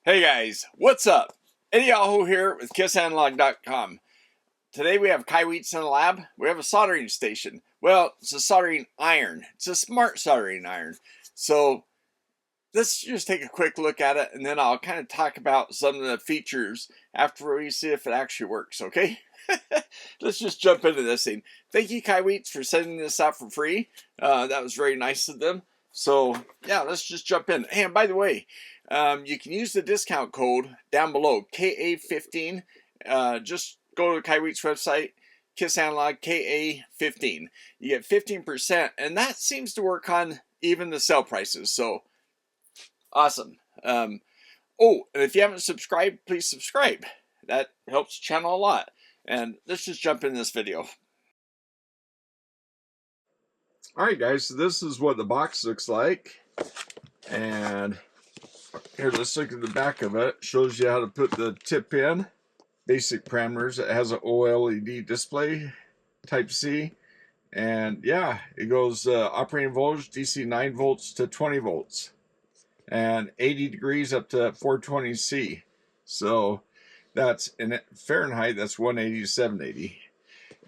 Hey guys, what's up? Eddie Aho here with KissAnalog.com. Today we have Kaiweets in the lab. We have a soldering station. Well, it's a soldering iron. It's a smart soldering iron. So let's just take a quick look at it, and then I'll kind of talk about some of the features after we see if it actually works, okay? Let's just jump into this thing. Thank you, Kaiweets, for sending this out for free. That was very nice of them. So yeah, let's just jump in. And by the way, you can use the discount code down below, KA15. Just go to Kaiweets website, Kiss Analog, KA15. You get 15%, and that seems to work on even the sale prices. So awesome. Oh, and if you haven't subscribed, please subscribe. That helps the channel a lot. And let's just jump in this video. Alright guys, so this is what the box looks like. And here, let's look at the back of it. Shows you how to put the tip in. Basic parameters. It has an OLED display, Type C. And yeah, it goes operating voltage, DC 9 volts to 20 volts. And 80 degrees up to 420 C. So that's in Fahrenheit, that's 180 to 780.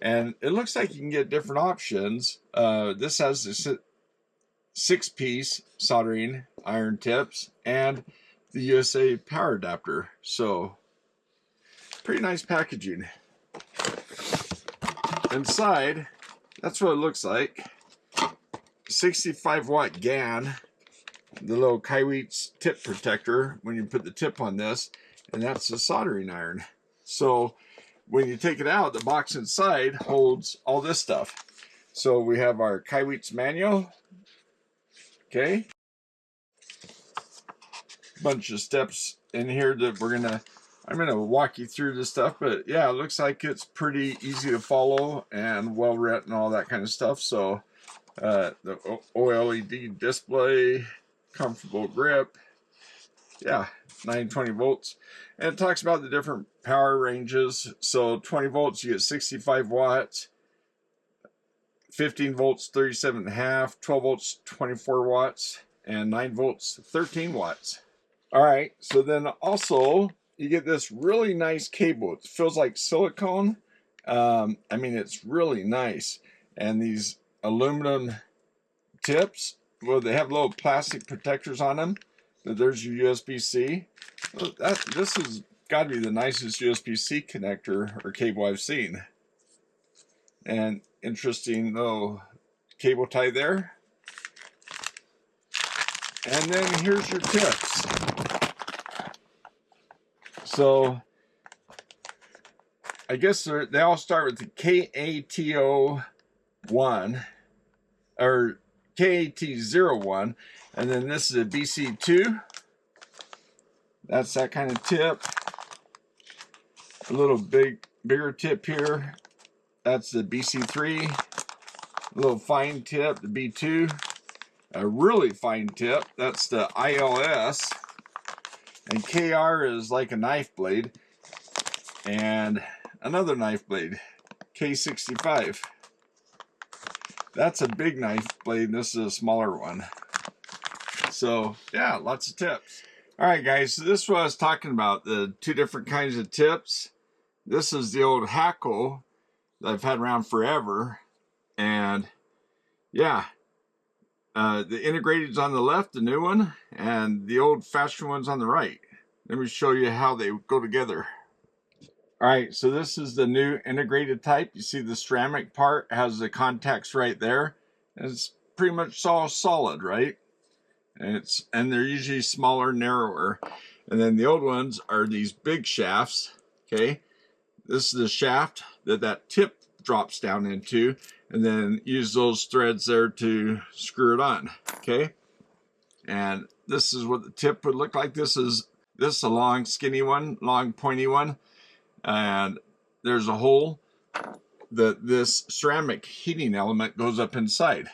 And it looks like you can get different options. This has the 6-piece soldering iron tips and the USA power adapter. So pretty nice packaging. Inside, that's what it looks like. 65 watt GAN, the little Kaiweets tip protector when you put the tip on this, and that's the soldering iron. So when you take it out, the box inside holds all this stuff. So we have our Kaiweets manual. Okay. Bunch of steps in here that I'm gonna walk you through this stuff, but yeah, it looks like it's pretty easy to follow and well written, all that kind of stuff. So the OLED display, comfortable grip, yeah, 920 volts. And it talks about the different power ranges. So 20 volts, you get 65 watts. 15 volts, 37.5. 12 volts, 24 watts. And 9 volts, 13 watts. All right, so then also you get this really nice cable. It feels like silicone. I mean, it's really nice. And these aluminum tips, well, they have little plastic protectors on them. But there's your USB-C. This has got to be the nicest USB-C connector or cable I've seen. And interesting little cable tie there. And then here's your tips. So I guess they all start with the KATO1 or KAT01, and then this is a BC2. That's that kind of tip. A little bigger tip here. That's the BC3. A little fine tip, the B2. A really fine tip, that's the ILS. And KR is like a knife blade. And another knife blade, K65. That's a big knife blade. This is a smaller one. So yeah, lots of tips. All right, guys, so this is what I was talking about, the two different kinds of tips. This is the old Hioki that I've had around forever. And yeah, the integrated's on the left, the new one, and the old-fashioned one's on the right. Let me show you how they go together. All right, so this is the new integrated type. You see the ceramic part has the contacts right there. It's pretty much all solid, right? And they're usually smaller, narrower. And then the old ones are these big shafts, okay? This is the shaft that tip drops down into, and then use those threads there to screw it on, okay? And this is what the tip would look like. This is a long, skinny one, long, pointy one. And there's a hole that this ceramic heating element goes up inside.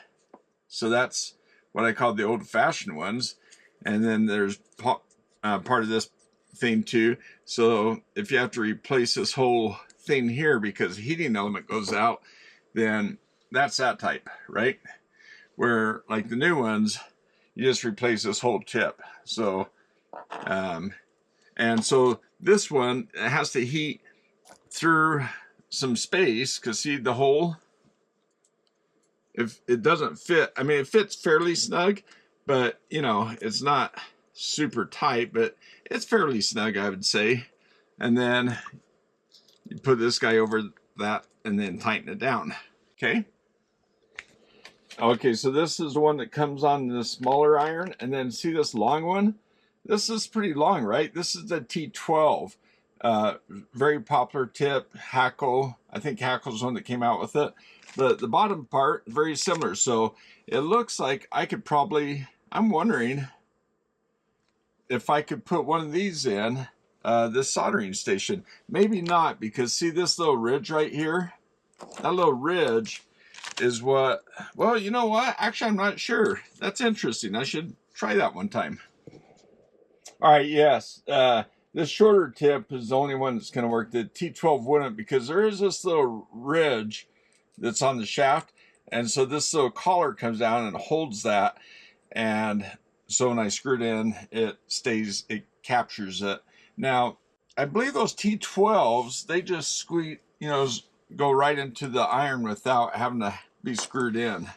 So that's what I call the old-fashioned ones. And then there's part of this thing too. So if you have to replace this whole thing here because the heating element goes out, then that's that type, right? Where like the new ones, you just replace this whole tip. So And so this one has to heat through some space, because see the hole, if it doesn't fit, I mean, it fits fairly snug, but you know, it's not super tight, but it's fairly snug, I would say. And then you put this guy over that and then tighten it down. Okay. Okay, so this is the one that comes on the smaller iron, and then see this long one? This is pretty long, right? This is the T12. Very popular tip, Hackle. I think Hackle's the one that came out with it. The bottom part, very similar. So it looks like I could probably, I'm wondering if I could put one of these in this soldering station. Maybe not, because see this little ridge right here? That little ridge is what, well, you know what? Actually, I'm not sure. That's interesting. I should try that one time. All right, yes. This shorter tip is the only one that's going to work. The T12 wouldn't, because there is this little ridge that's on the shaft. And so this little collar comes down and holds that. And so when I screw it in, it stays, it captures it. Now, I believe those T12s, they just squeeze, you know, go right into the iron without having to be screwed in.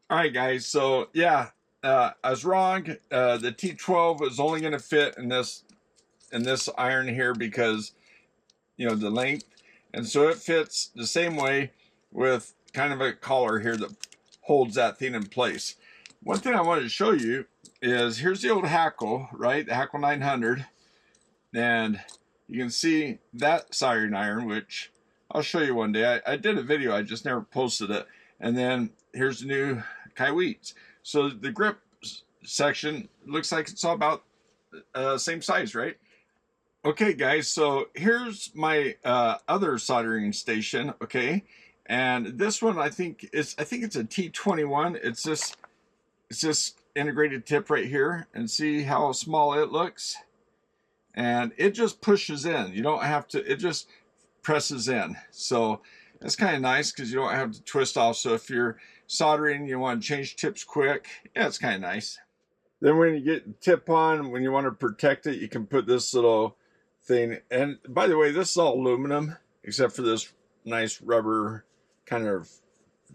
All right, guys. So yeah, I was wrong. The T12 is only going to fit in this iron here because, you know, the length, and so it fits the same way with kind of a collar here that holds that thing in place. One thing I wanted to show you is here's the old Hackle, right? The Hackle 900, and you can see that soldering iron, which I'll show you one day. I did a video, I just never posted it. And then here's the new Kaiweets. So the grip section looks like it's all about same size, right? Okay, guys, so here's my other soldering station, okay? And this one, I think it's a T21. It's this integrated tip right here, and see how small it looks? And it just pushes in. You don't have to, it just presses in. So that's kind of nice because you don't have to twist off. So if you're soldering, you want to change tips quick, yeah, it's kind of nice. Then when you get the tip on, when you want to protect it, you can put this little thing. And by the way, this is all aluminum except for this nice rubber kind of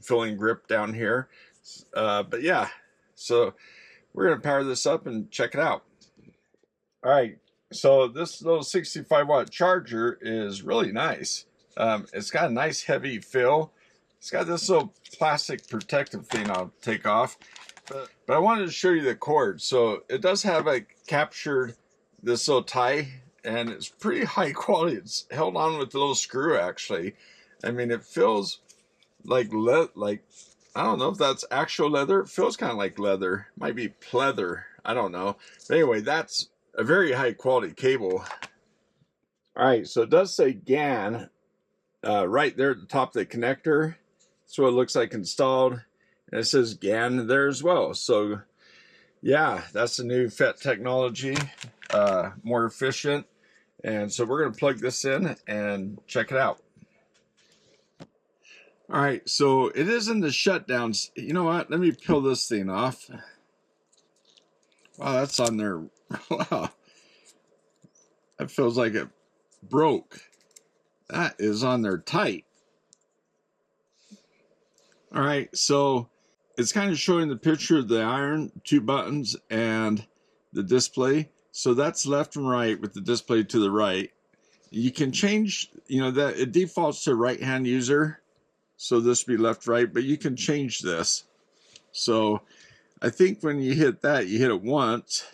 filling grip down here. But yeah, so we're going to power this up and check it out. All right. So this little 65-watt charger is really nice. It's got a nice heavy fill. It's got this little plastic protective thing I'll take off. But I wanted to show you the cord. So it does have a captured this little tie, and it's pretty high quality. It's held on with a little screw, actually. I mean, it feels like I don't know if that's actual leather. It feels kind of like leather. Might be pleather. I don't know. But anyway, that's a very high quality cable. All right, so it does say GAN right there at the top of the connector. That's what it looks like installed. And it says GAN there as well. So yeah, that's the new FET technology, more efficient. And so we're gonna plug this in and check it out. All right, so it is in the shutdowns. You know what? Let me peel this thing off. Wow, that's on there. Wow. That feels like it broke. That is on there tight. All right, so it's kind of showing the picture of the iron, 2 buttons, and the display. So that's left and right with the display to the right. You can change, you know, that it defaults to right-hand user. So this would be left, right, but you can change this. So I think when you hit that, you hit it once.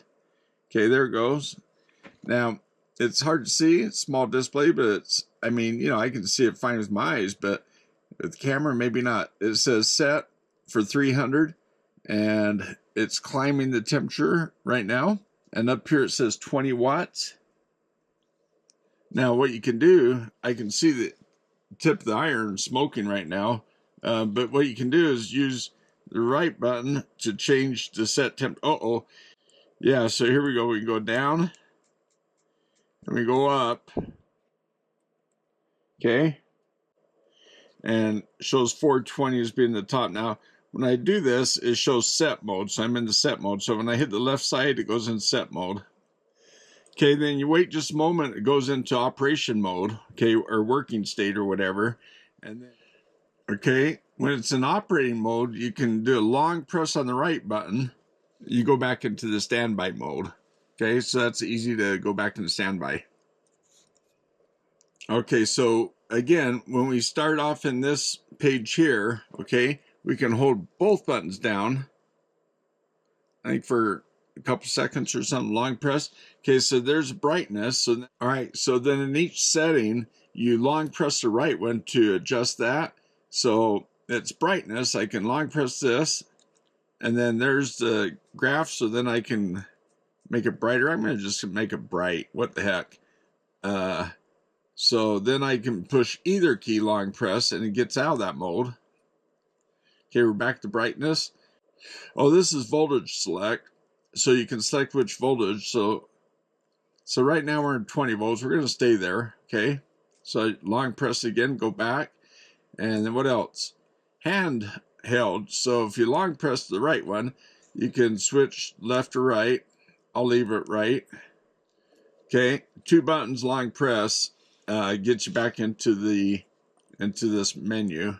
Okay, there it goes. Now, it's hard to see, it's small display, but it's, I mean, you know, I can see it fine with my eyes, but with the camera, maybe not. It says set for 300, and it's climbing the temperature right now. And up here it says 20 watts. Now, what you can do, I can see the tip of the iron smoking right now, but what you can do is use the right button to change the set temp. Yeah, so here we go. We can go down and we go up. Okay, and shows 420 as being the top. Now when I do this, it shows set mode, so I'm in the set mode. So when I hit the left side, it goes in set mode. Okay, then you wait just a moment, it goes into operation mode, okay, or working state or whatever. And then, okay, when it's in operating mode, you can do a long press on the right button. You go back into the standby mode. Okay, so that's easy to go back into standby. Okay, so again, when we start off in this page here, okay, we can hold both buttons down, I think for a couple seconds or something, long press. Okay, so there's brightness. So, all right, so then in each setting, you long press the right one to adjust that. So it's brightness. I can long press this, and then there's the graph. So then I can make it brighter. I'm going to just make it bright. What the heck? So then I can push either key long press, and it gets out of that mode. Okay, we're back to brightness. Oh, this is voltage select. So you can select which voltage. So right now we're in 20 volts. We're going to stay there. Okay. So long press again, go back. And then what else? Handheld. So if you long press the right one, you can switch left or right. I'll leave it right. Okay. 2 buttons long press gets you back into this menu.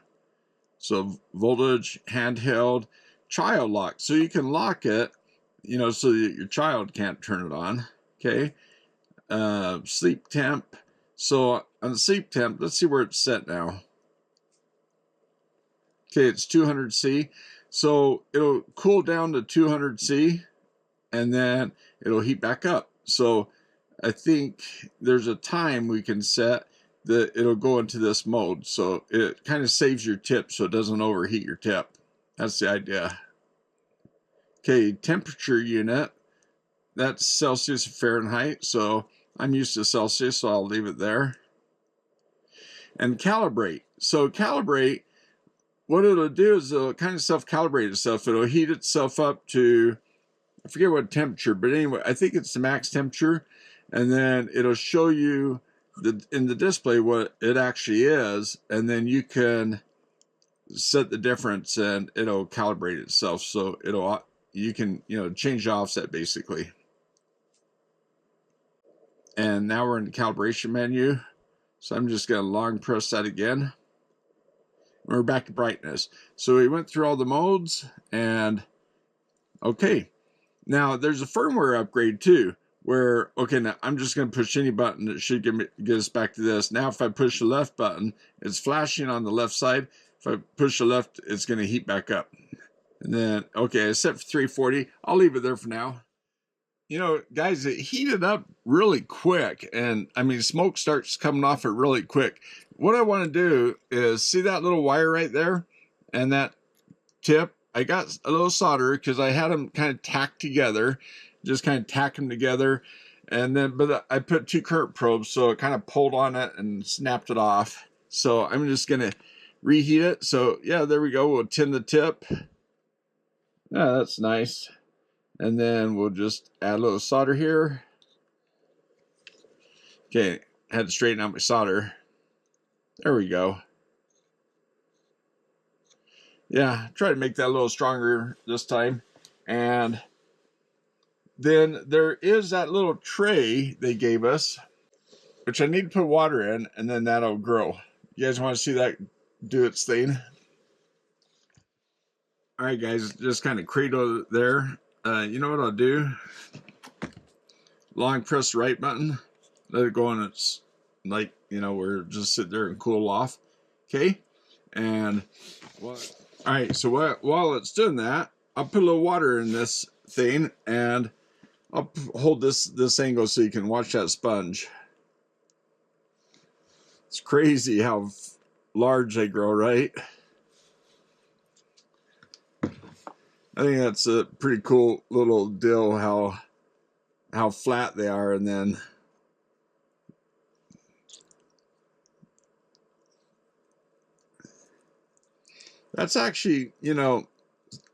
So voltage, handheld, child lock. So you can lock it, you know, so that your child can't turn it on. Okay. Sleep temp. So on the sleep temp, let's see where it's set now. Okay, it's 200C. So it'll cool down to 200C and then it'll heat back up. So I think there's a time we can set that it'll go into this mode. So it kind of saves your tip so it doesn't overheat your tip. That's the idea. Okay, temperature unit. That's Celsius and Fahrenheit. So I'm used to Celsius, so I'll leave it there. And calibrate. So calibrate, what it'll do is it'll kind of self-calibrate itself. It'll heat itself up to, I forget what temperature, but anyway, I think it's the max temperature. And then it'll show you in the display what it actually is. And then you can set the difference and it'll calibrate itself. So you can, change the offset basically. And now we're in the calibration menu. So I'm just going to long press that again. We're back to brightness. So we went through all the modes and okay. Now there's a firmware upgrade too, where, okay, now I'm just going to push any button that should get us back to this. Now if I push the left button, it's flashing on the left side. If I push the left, it's going to heat back up. And then, okay, it's set for 340. I'll leave it there for now. You know, guys, it heated up really quick. And I mean, smoke starts coming off it really quick. What I want to do is see that little wire right there and that tip. I got a little solder because I had them kind of tacked together, just kind of tack them together. And then, but I put 2 current probes, so it kind of pulled on it and snapped it off. So I'm just going to reheat it. So yeah, there we go. We'll tin the tip. Yeah, that's nice. And then we'll just add a little solder here. Okay, had to straighten out my solder. There we go. Yeah, try to make that a little stronger this time. And then there is that little tray they gave us, which I need to put water in, and then that'll grow. You guys want to see that do its thing? All right, guys, just kind of cradle there. You know what I'll do? Long press the right button. Let it go, and it's like, we're just sit there and cool off. Okay, and all right. So while it's doing that, I'll put a little water in this thing, and I'll hold this angle so you can watch that sponge. It's crazy how large they grow, right? I think that's a pretty cool little deal how flat they are, and then that's actually,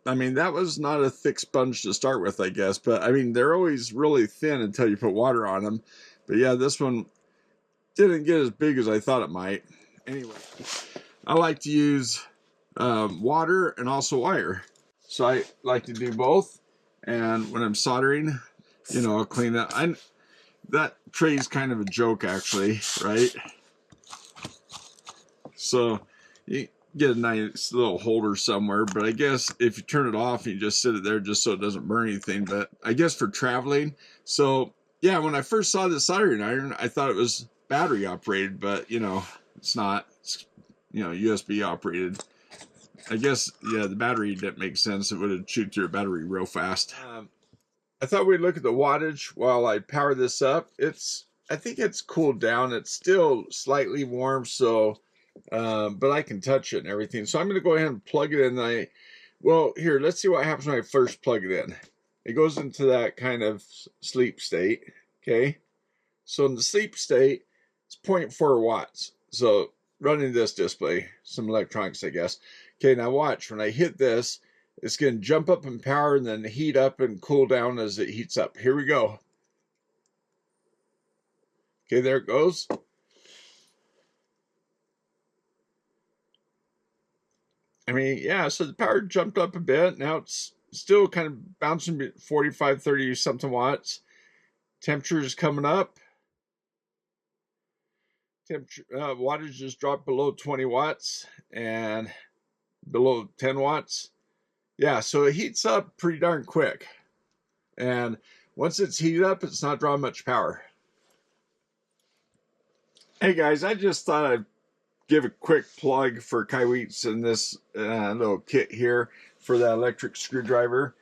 I mean, that was not a thick sponge to start with, I guess, but I mean, they're always really thin until you put water on them. But yeah, this one didn't get as big as I thought it might. Anyway, I like to use water and also wire. So I like to do both. And when I'm soldering, I'll clean it. that tray's kind of a joke actually, right? So you get a nice little holder somewhere, but I guess if you turn it off, you just sit it there just so it doesn't burn anything. But I guess for traveling, so yeah, when I first saw the soldering iron, I thought it was battery operated, but you know, it's not. It's, you know, USB operated. I guess, yeah, the battery didn't make sense. It would have chewed through a battery real fast. I thought we'd look at the wattage while I power this up. I think it's cooled down. It's still slightly warm, so but I can touch it and everything. So I'm going to go ahead and plug it in. Well, here, let's see what happens when I first plug it in. It goes into that kind of sleep state, okay? So in the sleep state, it's 0.4 watts. So running this display, some electronics, I guess. Okay, now watch. When I hit this, it's going to jump up in power and then heat up and cool down as it heats up. Here we go. Okay, there it goes. I mean, yeah, so the power jumped up a bit. Now it's still kind of bouncing 45, 30 something watts. Temperature is coming up. Temperature, wattage just dropped below 20 watts and below 10 watts. Yeah, so it heats up pretty darn quick. And once it's heated up, it's not drawing much power. Hey guys, I just thought I'd give a quick plug for Kaiweets and this little kit here for that electric screwdriver.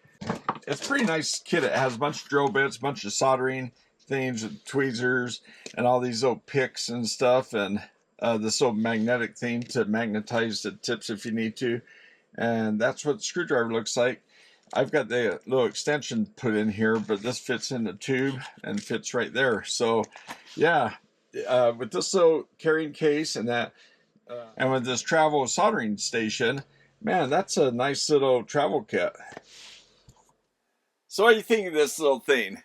It's a pretty nice kit. It has a bunch of drill bits, a bunch of soldering things, and tweezers, and all these little picks and stuff, and this little magnetic thing to magnetize the tips if you need to. And that's what the screwdriver looks like. I've got the little extension put in here, but this fits in the tube and fits right there. So yeah, with this little carrying case and that, and with this travel soldering station, man, that's a nice little travel kit. So what do you think of this little thing?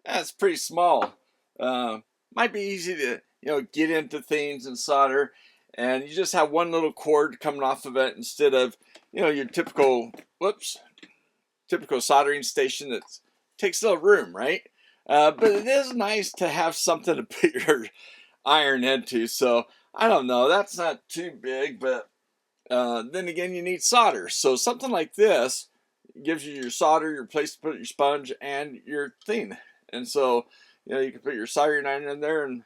That's pretty small. Might be easy to, you know, get into things and solder, and you just have one little cord coming off of it instead of, you know, your typical soldering station that takes a little room, right? But it is nice to have something to put your iron into. So I don't know, that's not too big, but then again, you need solder. So something like this gives you your solder, your place to put your sponge, and your thing. And so, you know, you can put your soldering iron in there. And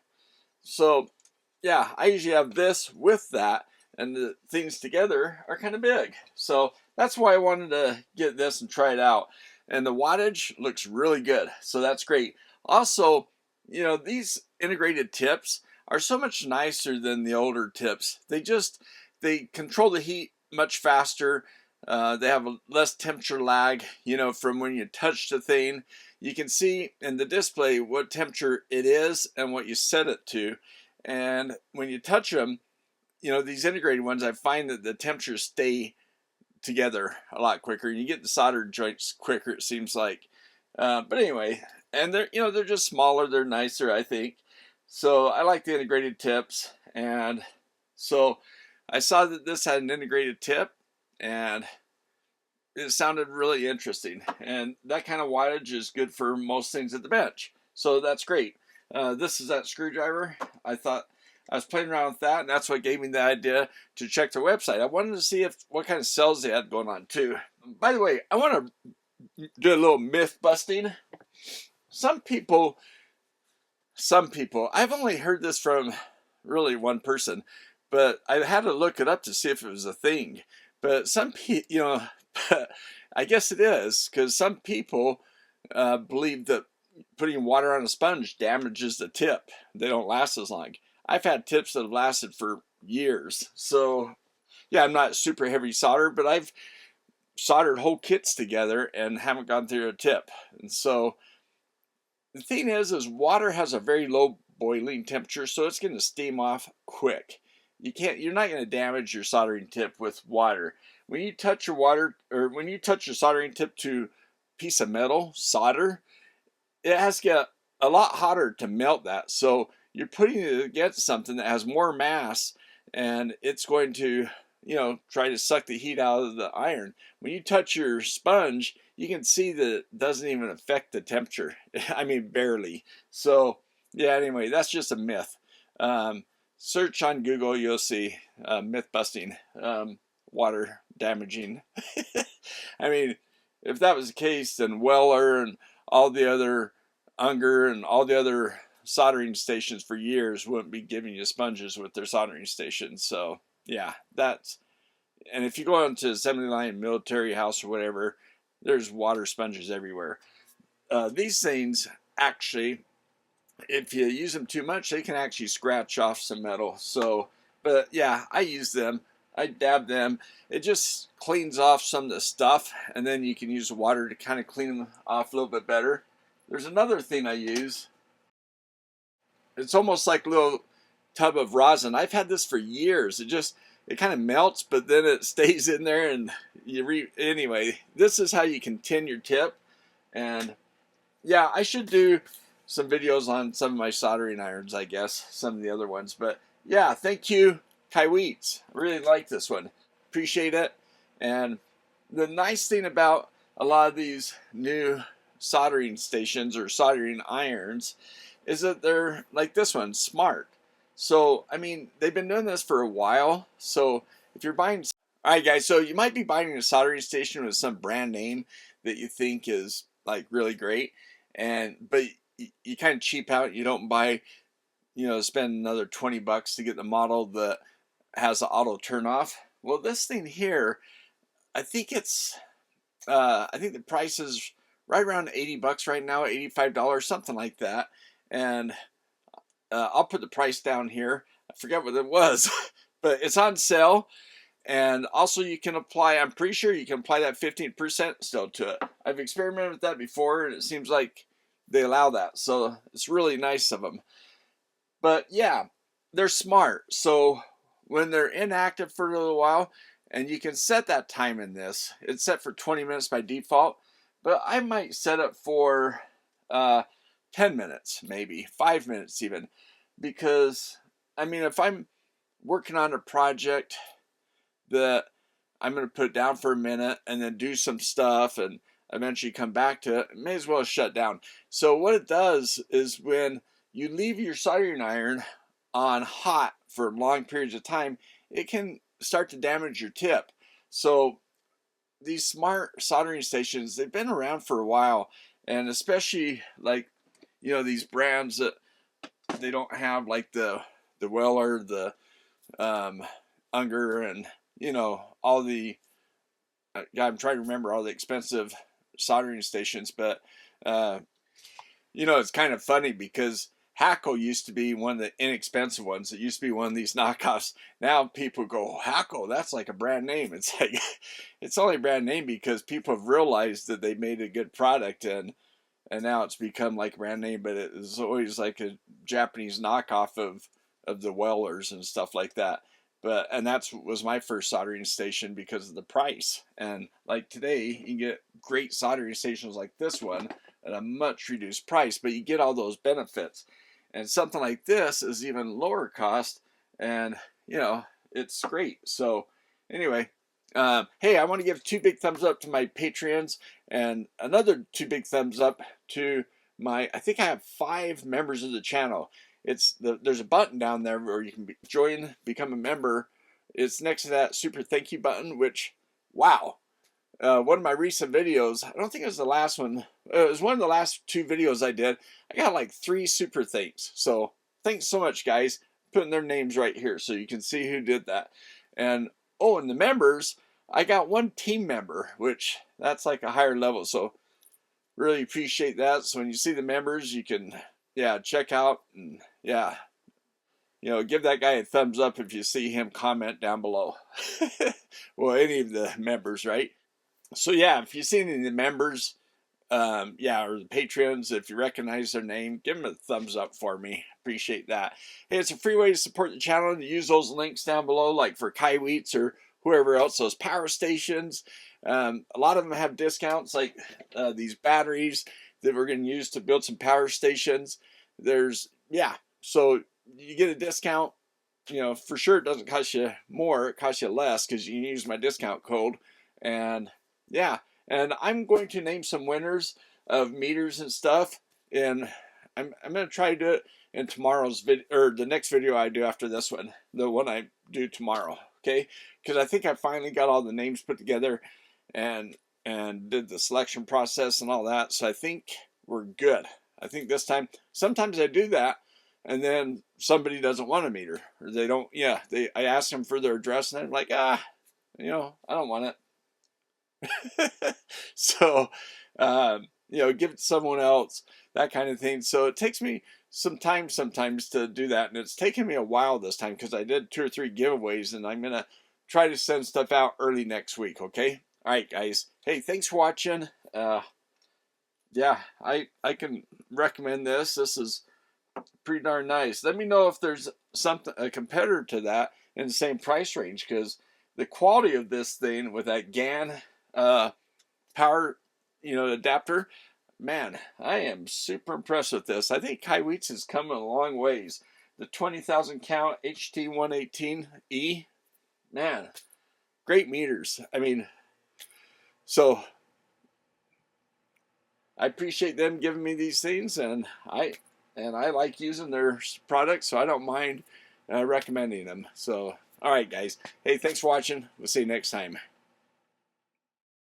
so, yeah, I usually have this with that, and the things together are kind of big. So that's why I wanted to get this and try it out. And the wattage looks really good, so that's great. Also, you know, these integrated tips are so much nicer than the older tips. They control the heat much faster. They have a less temperature lag, you know, from when you touch the thing. You can see in the display what temperature it is and what you set it to. And when you touch them, you know, these integrated ones, I find that the temperatures stay together a lot quicker. And you get the solder joints quicker, it seems like. But anyway, and they're, you know, they're just smaller. They're nicer, I think. So I like the integrated tips. And so I saw that this had an integrated tip, and it sounded really interesting. And that kind of wattage is good for most things at the bench. So that's great. This is that screwdriver. I thought I was playing around with that, and that's what gave me the idea to check their website. I wanted to see what kind of sales they had going on too. By the way, I want to do a little myth busting. Some people, I've only heard this from really one person, but I had to look it up to see if it was a thing. But some people, you know, I guess it is, because some people believe that putting water on a sponge damages the tip. They don't last as long. I've had tips that have lasted for years. So yeah, I'm not super heavy solder, but I've soldered whole kits together and haven't gone through a tip. And so the thing is water has a very low boiling temperature, so it's going to steam off quick. You're not going to damage your soldering tip with water. When you touch your soldering tip to a piece of metal, solder, it has to get a lot hotter to melt that. So you're putting it against something that has more mass, and it's going to, you know, try to suck the heat out of the iron. When you touch your sponge, you can see that it doesn't even affect the temperature. I mean, barely. So yeah, anyway, that's just a myth. Search on Google, you'll see myth busting, water damaging. I mean, if that was the case, then Weller and all the other Unger and all the other soldering stations for years wouldn't be giving you sponges with their soldering stations. So yeah, that's, and if you go into assembly line, military house or whatever, there's water sponges everywhere. These things actually, if you use them too much, they can actually scratch off some metal. So, but yeah, I use them. I dab them. It just cleans off some of the stuff, and then you can use the water to kind of clean them off a little bit better. There's another thing I use. It's almost like a little tub of rosin. I've had this for years. It kind of melts, but then it stays in there, and anyway, this is how you can tin your tip. And yeah, I should do some videos on some of my soldering irons, I guess, some of the other ones. But yeah, thank you, Kaiweets. I really like this one. Appreciate it. And the nice thing about a lot of these new soldering stations or soldering irons is that they're like this one, smart. So, I mean, they've been doing this for a while. So if you're buying, all right, guys, so you might be buying a soldering station with some brand name that you think is like really great, but you kind of cheap out. You don't buy, spend another 20 bucks to get the model that has the auto turn off. Well, this thing here, I think I think the price is right around 80 bucks right now, $85, something like that. And I'll put the price down here. I forget what it was, but it's on sale. And also you can apply, I'm pretty sure you can apply that 15% still to it. I've experimented with that before, and it seems like they allow that. So it's really nice of them. But yeah, they're smart. So when they're inactive for a little while, and you can set that time in this, it's set for 20 minutes by default, but I might set it for 10 minutes, maybe 5 minutes even, because I mean, if I'm working on a project that I'm going to put it down for a minute and then do some stuff and eventually come back to it, it may as well shut down. So what it does is when you leave your soldering iron on hot for long periods of time, it can start to damage your tip. So these smart soldering stations, they've been around for a while, and especially like, these brands that they don't have, like the Weller, the Unger, and all the I'm trying to remember all the expensive soldering stations, but it's kind of funny because Hioki used to be one of the inexpensive ones. It used to be one of these knockoffs. Now people go, Hioki, that's like a brand name. It's like, it's only a brand name because people have realized that they made a good product, and now it's become like a brand name, but it was always like a Japanese knockoff of the Wellers and stuff like that. And that was my first soldering station because of the price. And like today, you can get great soldering stations like this one at a much reduced price, but you get all those benefits. And something like this is even lower cost, and it's great. So anyway, hey, I want to give 2 big thumbs up to my Patreons, and another 2 big thumbs up to I think I have 5 members of the channel. There's a button down there where you can become a member. It's next to that super thank you button, which, wow. One of my recent videos, I don't think it was the last one, it was one of the last 2 videos I did, I got like 3 super thanks. So thanks so much, guys. Putting their names right here so you can see who did that. And the members, I got 1 team member, which that's like a higher level. So really appreciate that. So when you see the members, you can, check out, and give that guy a thumbs up if you see him comment down below. Well, any of the members, right? So yeah, if you see any of the members, or the patrons, if you recognize their name, give them a thumbs up for me. Appreciate that. Hey, it's a free way to support the channel, and use those links down below, like for Kaiweets or whoever else, those power stations. A lot of them have discounts, like these batteries that we're going to use to build some power stations. So you get a discount. For sure it doesn't cost you more, it costs you less because you can use my discount code. And and I'm going to name some winners of meters and stuff, and I'm going to try to do it in tomorrow's video, or the next video I do after this one, the one I do tomorrow, okay? Because I think I finally got all the names put together and did the selection process and all that, so I think we're good. I think this time, sometimes I do that, and then somebody doesn't want a meter, or they don't, yeah, I ask them for their address, and they're like, you know, I don't want it. So, you know, give it to someone else, that kind of thing. So it takes me some time sometimes to do that, and it's taken me a while this time because I did 2 or 3 giveaways, and I'm gonna try to send stuff out early next week. Okay, all right, guys. Hey, thanks for watching. Yeah, I can recommend this. This is pretty darn nice. Let me know if there's a competitor to that in the same price range, because the quality of this thing with that GAN power, you know, adapter, man, I am super impressed with this. I think Kaiweets is coming a long ways. The 20,000 count HT118E, man, great meters. I mean, so I appreciate them giving me these things, and I like using their products, so I don't mind recommending them. So, all right, guys. Hey, thanks for watching. We'll see you next time.